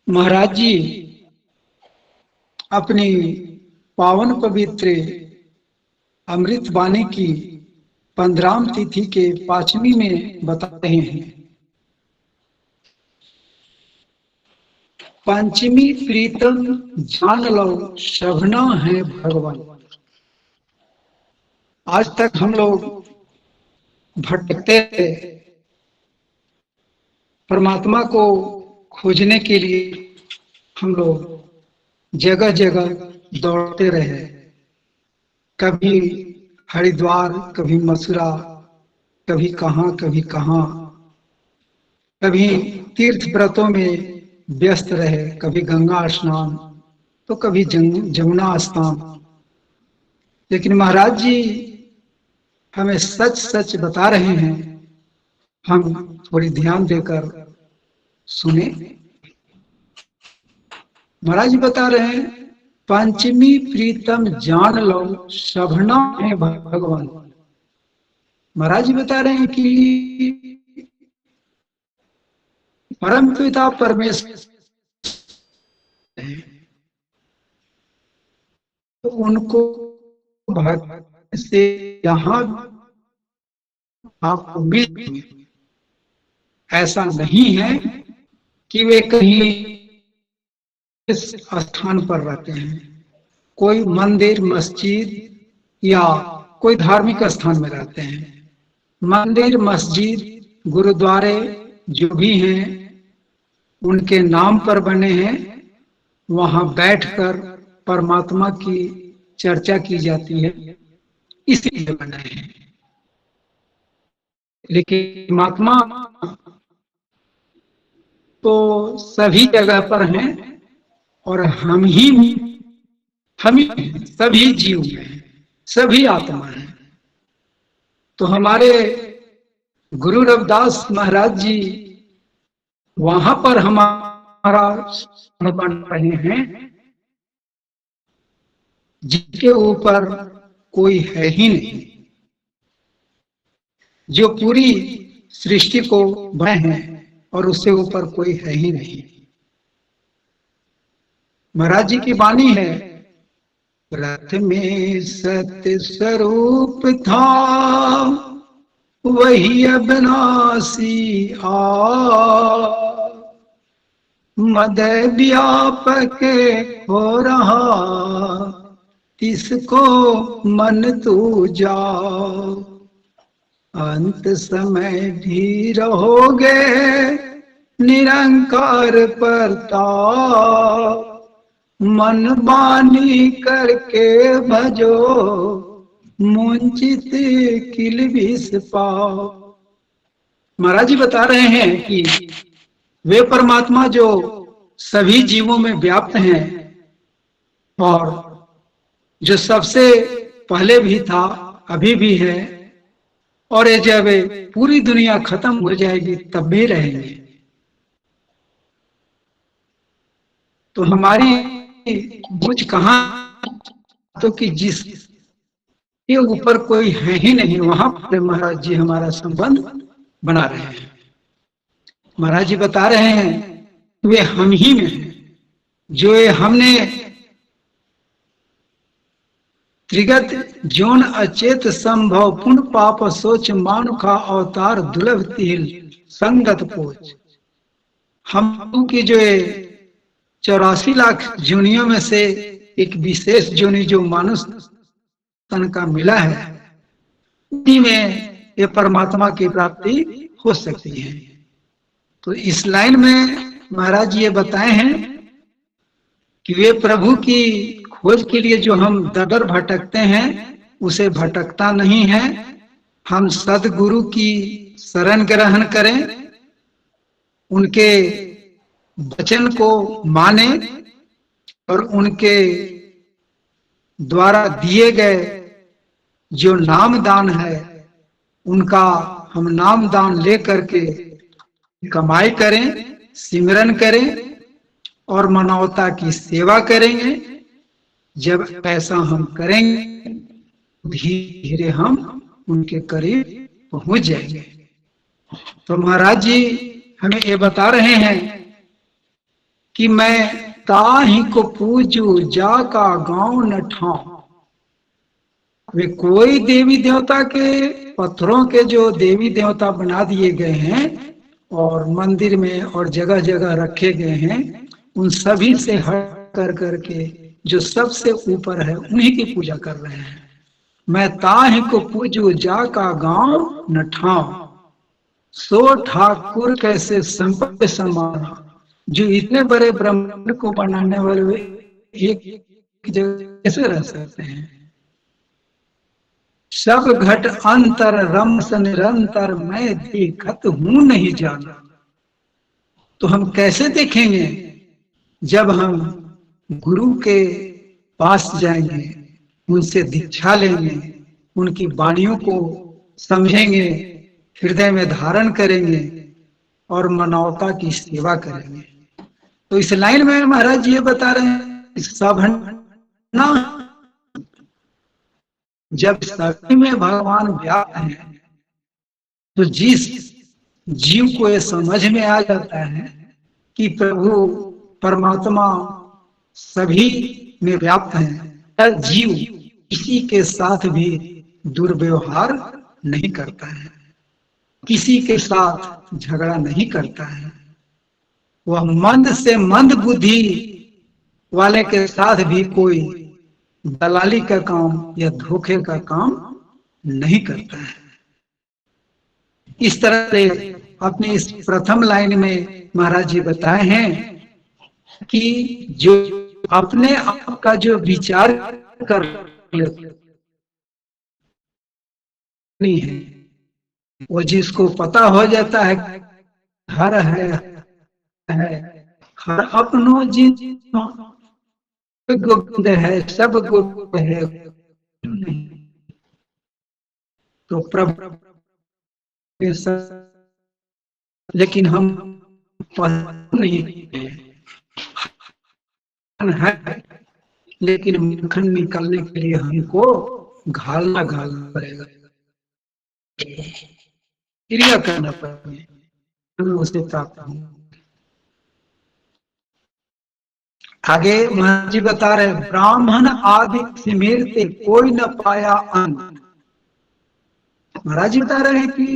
महाराज जी अपनी पावन पवित्र अमृत वाणी की 15वीं तिथि के 5वीं में बता रहे हैं। पंचमी प्रीतम जान लो शबना है भगवान। आज तक हम लोग भटकते थे, परमात्मा को खोजने के लिए हम लोग जगह जगह दौड़ते रहे। कभी हरिद्वार, कभी मथुरा, कभी कहाँ, कभी तीर्थ व्रतों में व्यस्त रहे, कभी गंगा स्नान तो कभी जमुना स्नान। लेकिन महाराज जी हमें सच सच बता रहे हैं, हम थोड़ी ध्यान देकर सुने। महाराज जी बता रहे हैं, पंचमी प्रीतम जान लो शबना है भगवान। महाराज जी बता रहे हैं कि परम पिता परमेश्वर तो उनको भक्त से यहाँ आपको मिल, ऐसा नहीं है कि वे कहीं इस स्थान पर रहते हैं, कोई मंदिर मस्जिद या कोई धार्मिक स्थान में रहते हैं। मंदिर मस्जिद गुरुद्वारे जो भी हैं उनके नाम पर बने हैं, वहां बैठकर परमात्मा की चर्चा की जाती है, इसलिए बने हैं। लेकिन परमात्मा तो सभी जगह पर हैं और हम ही सभी जीव हैं, सभी आत्मा हैं। तो हमारे गुरु रविदास महाराज जी वहां पर हमारा बन रहे हैं जिसके ऊपर कोई है ही नहीं, जो पूरी सृष्टि को बनाए हैं और उससे ऊपर कोई है ही नहीं। महाराज जी की वाणी है, रथ में सत्य स्वरूप था वही अविनाशी मद व्यापक हो रहा इसको मन तू जाओ। अंत समय भी रहोगे निरंकार प्रताप मन बानी करके भजो मुंचित किल विष पाओ। महाराज जी बता रहे हैं कि वे परमात्मा जो सभी जीवों में व्याप्त हैं और जो सबसे पहले भी था, अभी भी है, और ये जब पूरी दुनिया खत्म हो जाएगी तब भी रहेंगे। तो हमारी बुझ कहाँ, तो कि जिस के ऊपर कोई है ही नहीं, वहां पर महाराज जी हमारा संबंध बना रहे हैं। महाराज जी बता रहे हैं वे हम ही में हैं, जो ये हमने त्रिगत जौन अचेत संभव पुण्य पाप सोच मानु का अवतार दुर्लभ तिल संगत पोच। हम की जो 84 लाख जोनियों में से एक विशेष जोनि जो मानुष तन का मिला है, उसी में ये परमात्मा की प्राप्ति हो सकती है। तो इस लाइन में महाराज ये बताए हैं कि वे प्रभु की खोज के लिए जो हम दर भटकते हैं उसे भटकता नहीं है। हम सदगुरु की शरण ग्रहण करें, उनके वचन को माने और उनके द्वारा दिए गए जो नाम दान है उनका हम नाम दान लेकर के कमाई करें, सिमरन करें और मानवता की सेवा करेंगे। जब ऐसा हम करेंगे धीरे धीरे हम उनके करीब पहुंच जाएंगे। तो महाराज जी हमें ये बता रहे हैं कि मैं ताहि को पूजू जा का गांव न ठाऊं। वे कोई देवी देवता के, पत्थरों के जो देवी देवता बना दिए गए हैं और मंदिर में और जगह जगह रखे गए हैं, उन सभी से हट कर करके जो सबसे ऊपर है उन्हीं की पूजा कर रहे हैं। मैं ताहि को पूजू जा का गांव न ठाऊं, सो ठाकुर कैसे संपत्ति समाना। जो इतने बड़े ब्रह्मांड को बनाने वाले एक जगह कैसे रह सकते हैं। सब घट अंतर रमस निरंतर मैं देखत हूं नहीं जाना। तो हम कैसे देखेंगे जब हम गुरु के पास जाएंगे, उनसे दीक्षा लेंगे, उनकी वाणियों को समझेंगे, हृदय में धारण करेंगे और मानवता की सेवा करेंगे। तो इस लाइन में महाराज जी ये बता रहे हैं, सब ना जब सभी में भगवान व्याप्त है, तो जिस जीव को ये समझ में आ जाता है कि प्रभु परमात्मा सभी में व्याप्त है, जीव किसी के साथ भी दुर्व्यवहार नहीं करता है, किसी के साथ झगड़ा नहीं करता है। वह मंद से मंद बुद्धि वाले के साथ भी कोई दलाली का काम या धोखे का काम नहीं करता है। इस तरह से अपनी इस प्रथम लाइन में महाराज जी बताए हैं कि जो अपने आप का जो विचार कर नहीं है, वो जिसको पता हो जाता है हर है हर अपनो जिन गोविंद है, सब गोविंद है, तो प्रभु लेकिन हम नहीं है, लेकिन मक्खन निकालने के लिए हमको घालना पड़ेगा, क्रिया करना पड़ेगा, हम उसे प्राप्त होंगे। आगे महाराज जी बता रहे, ब्राह्मण आदि सिमरते कोई न पाया अंत। महाराज जी बता रहे हैं कि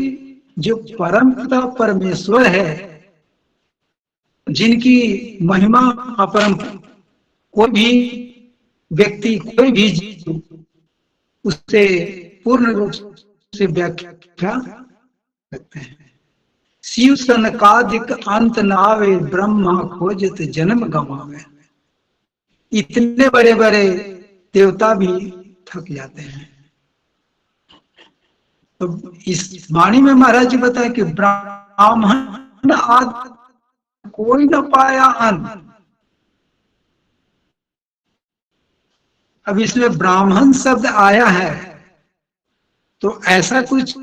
जो परम पिता परमेश्वर है, जिनकी महिमा अपरम, कोई भी व्यक्ति, कोई भी जीव उससे पूर्ण रूप से व्याख्या करते हैं। शिव सनकादिक अंत नावे, ब्रह्मा खोजत जन्म गंवावे। इतने बड़े बड़े देवता भी थक जाते हैं। तो इस वाणी में महाराज जी बताए कि ब्राह्मण आदि कोई न पाया अंत। अब इसमें ब्राह्मण शब्द आया है, तो ऐसा कुछ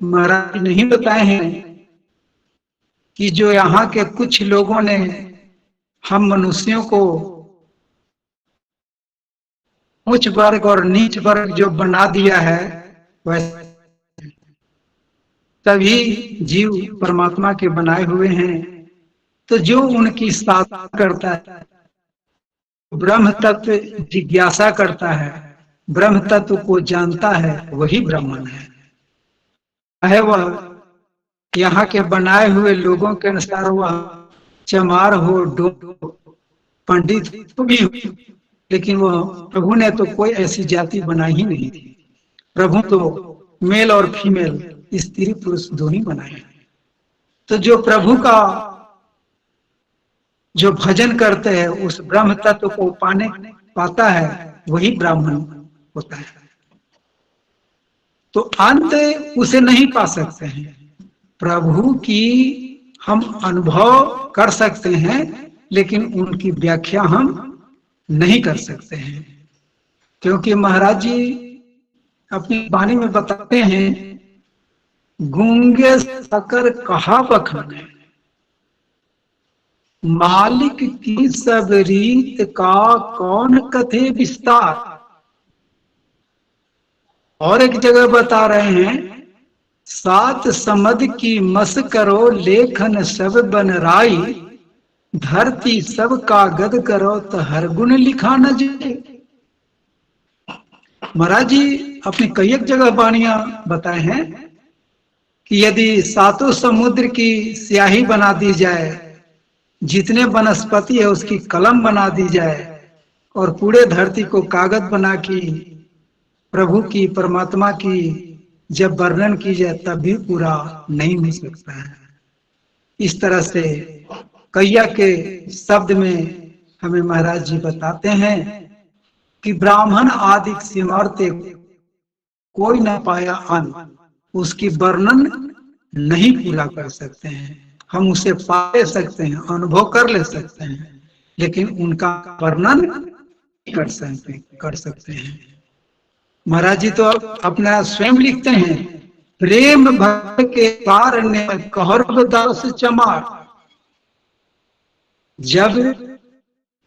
महाराज नहीं बताए हैं कि जो यहाँ के कुछ लोगों ने हम मनुष्यों को उच्च वर्ग और नीच वर्ग जो बना दिया है, वैसे तभी जीव परमात्मा के बनाए हुए हैं। तो जो उनकी साधना करता है, ब्रह्म तत्व जिज्ञासा करता है, ब्रह्म तत्व को जानता है, वही ब्राह्मण है। वह यहाँ के बनाए हुए लोगों के अनुसार वह चमार हो, डो पंडित तो भी हो, लेकिन वह प्रभु ने तो कोई ऐसी जाति बनाई ही नहीं थी। प्रभु तो मेल और फीमेल, स्त्री पुरुष दोनों बनाए। तो जो प्रभु का जो भजन करते हैं, उस ब्रह्म तत्व को पाता है, वही ब्राह्मण होता है। तो अंत उसे नहीं पा सकते हैं। प्रभु की हम अनुभव कर सकते हैं, लेकिन उनकी व्याख्या हम नहीं कर सकते हैं, क्योंकि महाराज जी अपनी वाणी में बताते हैं, गूंगे सकर कहा बखाने, मालिक की सब रीत का कौन कथे विस्तार। और एक जगह बता रहे हैं, सात समद की मस करो लेखन सब बनराई, धरती सब कागद करो तो हर गुण लिखा न जाए। महाराज जी अपनी कई एक जगह वाणियां बताए हैं कि यदि सातों समुद्र की स्याही बना दी जाए, जितने वनस्पति है उसकी कलम बना दी जाए, और पूरे धरती को कागज बना की प्रभु की परमात्मा की जब वर्णन की जाए तब भी पूरा नहीं मिल सकता है। इस तरह से कैया के शब्द में हमें महाराज जी बताते हैं कि ब्राह्मण आदि सिमरते कोई न पाया अन्न, उसकी वर्णन नहीं पूरा कर सकते हैं। हम उसे पा ले सकते हैं, अनुभव कर ले सकते हैं, लेकिन उनका वर्णन कर सकते हैं। महाराज जी तो अपना स्वयं लिखते हैं, प्रेम भक्त के पार ने कहर दास चमार। जब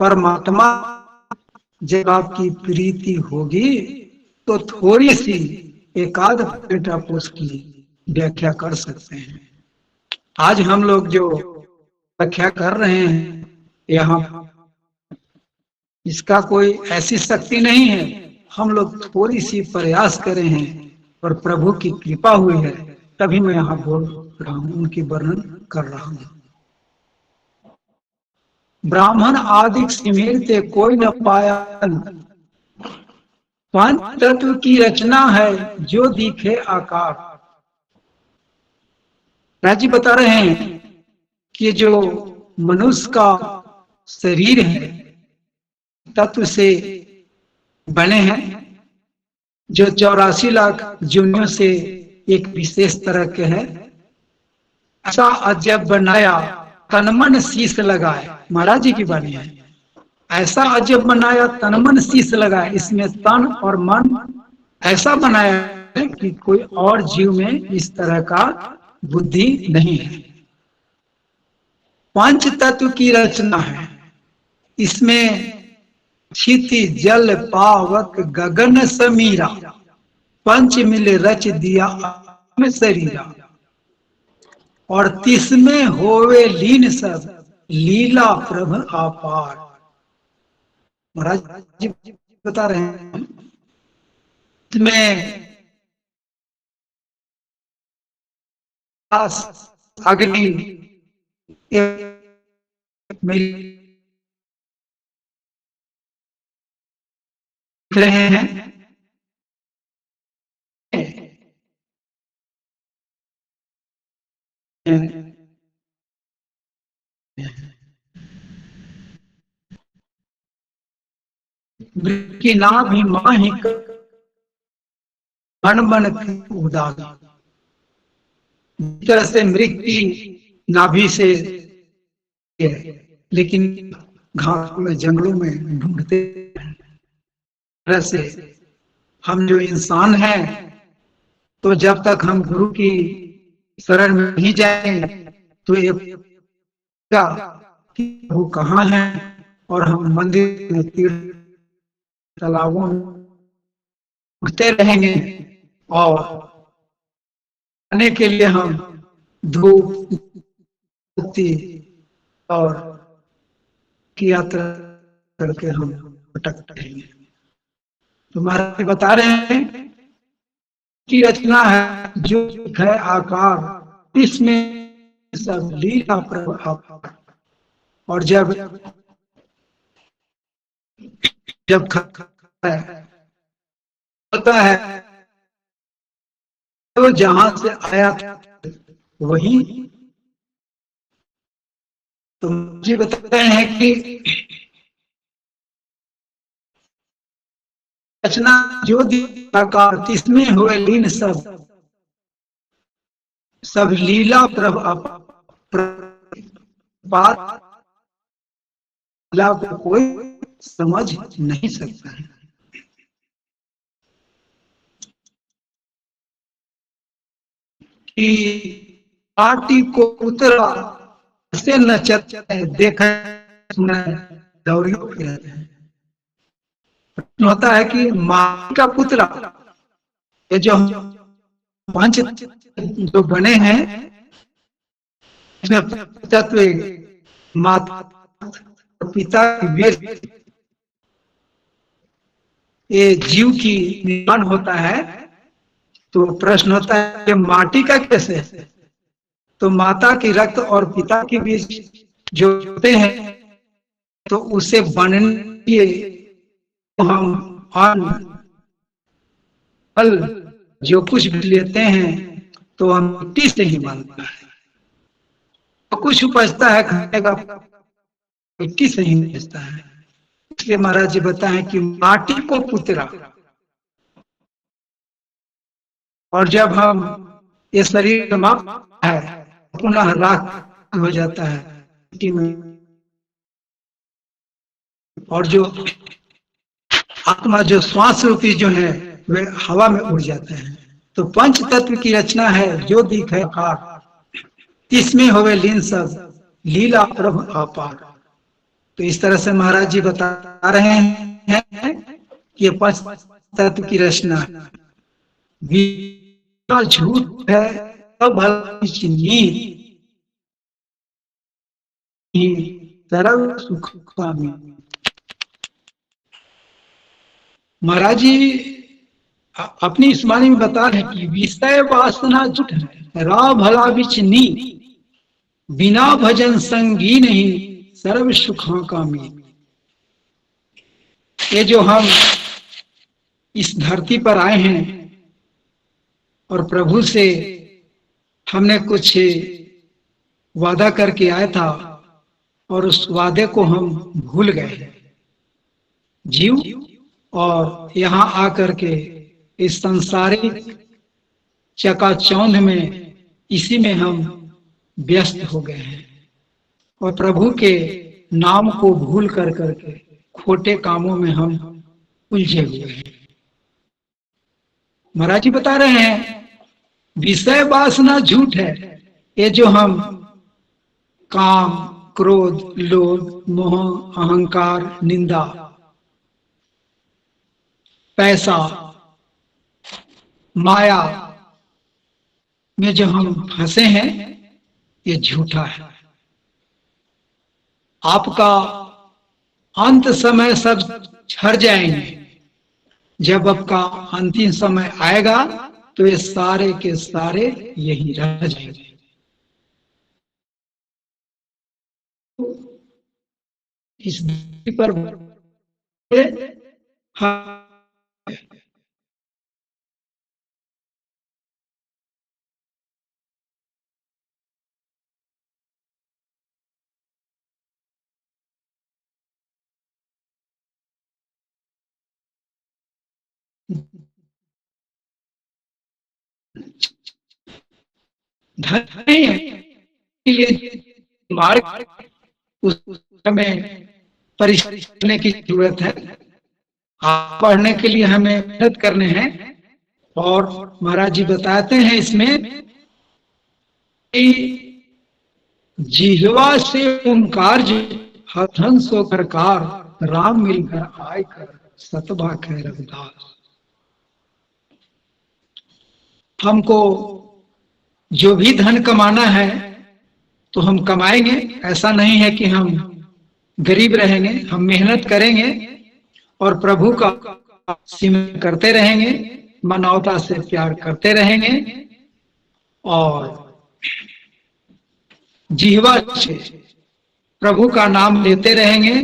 परमात्मा जब आपकी प्रीति होगी तो थोड़ी सी एकाध मिनट आप उसकी व्याख्या कर सकते हैं। आज हम लोग जो व्याख्या कर रहे हैं यहाँ, इसका कोई ऐसी शक्ति नहीं है। हम लोग थोड़ी सी प्रयास करे हैं और प्रभु की कृपा हुई है, तभी मैं यहाँ बोल रहा हूँ, उनकी वर्णन कर रहा हूँ। ब्राह्मण आदि सिमरते कोई न पाया, पंच तत्व की रचना है जो दिखे आकार। राजी बता रहे हैं कि जो मनुष्य का शरीर है तत्व से बने हैं, जो 84 लाख योनियों से एक विशेष तरह के है। ऐसा अजब बनाया तन मन शीश लगाए, महाराज जी की वाणी है। ऐसा अजब बनाया तन मन शीश लगाए, इसमें तन और मन ऐसा बनाया है कि कोई और जीव में इस तरह का बुद्धि नहीं है। पंच तत्व की रचना है, इसमें क्षिति जल पावक गगन समीरा, पंच मिले रच दिया शरीरा। और तिसमें होवे लीन सब लीला प्रभ अपार। महाराज जी बता रहे हैं इसमें अग्नि रहे हैं, की ना भी माही मन मन उदास। इस तरह से मृत्यु नाभि से है, लेकिन घास में जंगलों में ढूंढते हैं। तरह से हम जो इंसान हैं, तो जब तक हम गुरु की शरण में नहीं जाएंगे तो ये वो कहाँ है, और हम मंदिर में तीर्थ तालाबों में उठते रहेंगे और आने के लिए हम धूप और की यात्रा करके हम भटक रहेंगे। तो महाराज बता रहे हैं की रचना है जो है आकार, इसमें सब लीला प्रभाव। और जब होता है तो जहां से आया था वही। तो मुझे बताते हैं कि रचना जो आकार इसमें हुए लीन सब लीला बात को कोई समझ नहीं सकता है। कि पार्टी को उतरा से नचते देखा दौड़ियों फिरते हैं। होता है कि माँ का पुतला, ये जो पंच जो बने हैं तत्व माता और पिता की वीर ये जीव की निर्माण होता है। तो प्रश्न होता है कि माटी का कैसे है? तो माता की रक्त और पिता के बीच जो होते हैं, तो उसे बनने के लिए हम अन्न फल जो कुछ भी लेते हैं तो हम मिट्टी से ही बनता है। तो कुछ उपजता है खाने का, मिट्टी से ही उपजता है। इसलिए महाराज जी बताएं कि माटी को पुतरा, और जब हम ये शरीर समाप्त है पुनः राख हो जाता है मिट्टी में, और जो आत्मा जो श्वास रूपी जो है वे हवा में उड़ जाते हैं। तो पंच तत्व की रचना है जो दिखे आकार, इसमें होवे लीन सब लीला प्रभु अपार। तो इस तरह से महाराज जी बता रहे हैं कि ये पंच तत्व की रचना झूठ है तब भला सरल सुख स्वामी। महाराज जी अपनी इस वाणी में बता रहे कि विषय वासना झूठ है, रा भला बिचनी, बिना भजन संगी नहीं सर्व सुखा कामी। ये जो हम इस धरती पर आए हैं और प्रभु से हमने कुछ वादा करके आया था और उस वादे को हम भूल गए जीव, और यहाँ आकर के इस संसारिक चकाचौंध में इसी में हम व्यस्त हो गए हैं और प्रभु के नाम को भूल कर करके खोटे कामों में हम उलझे हुए हैं। महाराज जी बता रहे हैं विषय वासना झूठ है। ये जो हम काम, क्रोध, लोभ, मोह, अहंकार, निंदा, पैसा, माया में जो हम फंसे हैं ये झूठा है। आपका अंत समय सब झड़ जाएंगे। जब आपका अंतिम समय आएगा तो ये सारे के सारे यही रह जाएंगे। इस पर मार्ग उस समय परिश्रम की जरूरत है। आप पढ़ने के लिए हमें मेहनत करने हैं। और महाराज जी बताते हैं इसमें कि जिह्वा से ओंकार हथन सो करकार राम मिलकर आय कर सतभा कह रविदास। हमको जो भी धन कमाना है तो हम कमाएंगे, ऐसा नहीं है कि हम गरीब रहेंगे। हम मेहनत करेंगे और प्रभु का सिमरन करते रहेंगे, मानवता से प्यार करते रहेंगे और जिह्वा से प्रभु का नाम लेते रहेंगे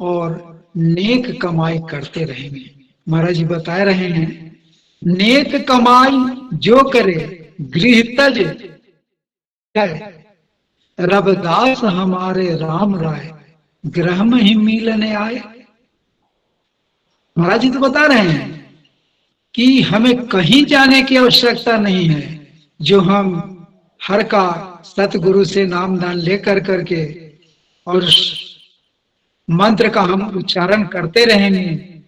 और नेक कमाई करते रहेंगे। महाराज जी बता रहे हैं नेक कमाई जो करे गृह तज रबदास हमारे राम राय ग्रह में ही मिलने आए। महाराज जी तो बता रहे हैं कि हमें कहीं जाने की आवश्यकता नहीं है। जो हम हर का सतगुरु से नाम दान लेकर करके और मंत्र का हम उच्चारण करते रहेंगे,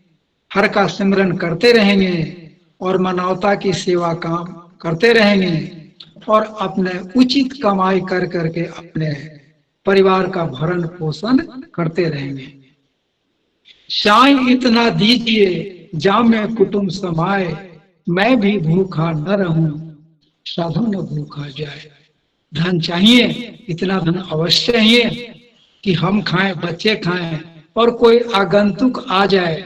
हर का सिमरन करते रहेंगे और मानवता की सेवा काम करते रहेंगे और अपने उचित कमाई कर करके अपने परिवार का भरण पोषण करते रहेंगे। साईं इतना दीजिए जाम में कुटुंब समाए, मैं भी भूखा न रहूं साधु न भूखा जाए। धन चाहिए, इतना धन अवश्य चाहिए कि हम खाएं, बच्चे खाएं, और कोई आगंतुक आ जाए,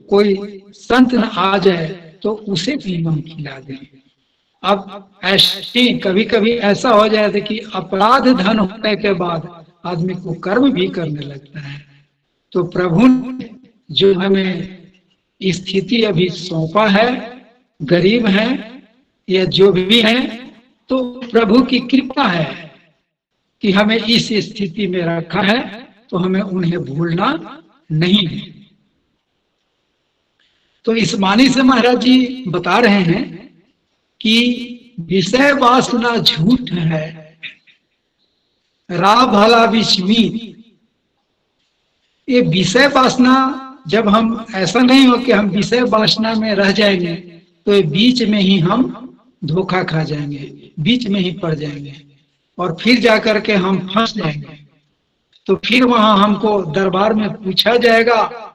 कोई संत न आ जाए तो उसे भी हम खिला दें। अब ऐसे कभी कभी ऐसा हो जाता है कि अपराध धन होने के बाद आदमी को कर्म भी करने लगता है। तो प्रभु ने जो हमें स्थिति अभी सौंपा है, गरीब है या जो भी है, तो प्रभु की कृपा है कि हमें इस स्थिति में रखा है, तो हमें उन्हें भूलना नहीं है। तो इस वाणी से महाराज जी बता रहे हैं कि विषय वासना झूठ है, रा भला विस्मित। ये विषय वासना, जब हम ऐसा नहीं हो कि हम विषय वासना में रह जाएंगे तो ये बीच में ही हम धोखा खा जाएंगे, बीच में ही पड़ जाएंगे और फिर जाकर के हम फंस जाएंगे। तो फिर वहां हमको दरबार में पूछा जाएगा,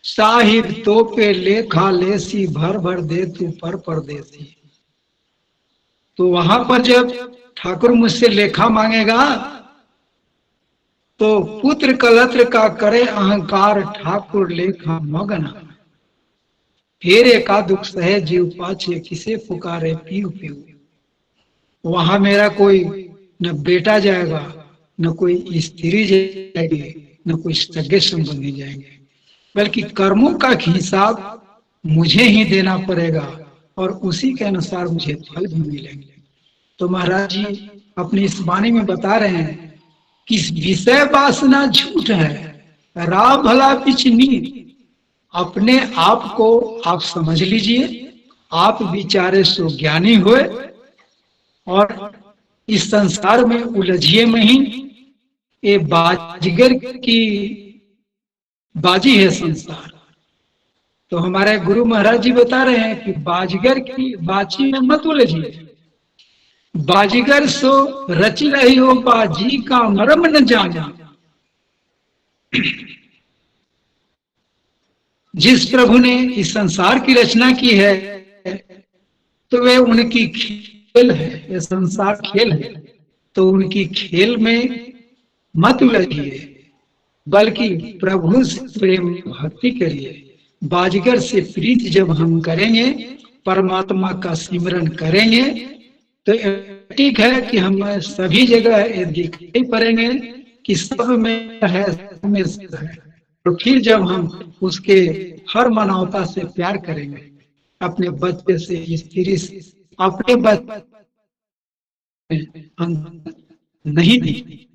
साहिब तो पे लेखा लेसी भर भर दे तू पर परदेसी। तो वहां पर जब ठाकुर मुझसे लेखा मांगेगा तो पुत्र कलत्र का करे अहंकार, ठाकुर लेखा मगन। फिर एका दुख सहे जीव पाछे, किसे पुकारे पीऊ पीऊ। वहां मेरा कोई न बेटा जाएगा, न कोई स्त्री जाएगी, न कोई सगे संबंधी जाएंगे, बल्कि कर्मों का हिसाब मुझे ही देना पड़ेगा और उसी के अनुसार मुझे फल भी मिलेंगे। तो महाराज जी अपनी इस वाणी में बता रहे हैं कि विषय वासना झूठ है, राह भला पिछ नीत। अपने आप को आप समझ लीजिए, आप विचारे सो ज्ञानी हुए और इस संसार में उलझिए नहीं। ये बाजीगर की बाजी है संसार। तो हमारे गुरु महाराज जी बता रहे हैं कि बाजीगर की बाजी में मत उलझिए, बाजीगर सो रच रही हो बाजी का मर्म न जाना। जिस प्रभु ने इस संसार की रचना की है तो वे उनकी खेल है, ये संसार खेल है, तो उनकी खेल में मत उलझिए, बल्कि प्रभु से प्रेम भक्ति करिए। बाजीगर से प्रीति जब हम करेंगे, परमात्मा का सिमरन करेंगे, तो ठीक है कि हम सभी जगह ये दिखाई पड़ेंगे कि सब में है, सब में है। तो फिर जब हम उसके हर मानवता से प्यार करेंगे, अपने बच्चे से, स्त्री से, अपने बच्चे नहीं दी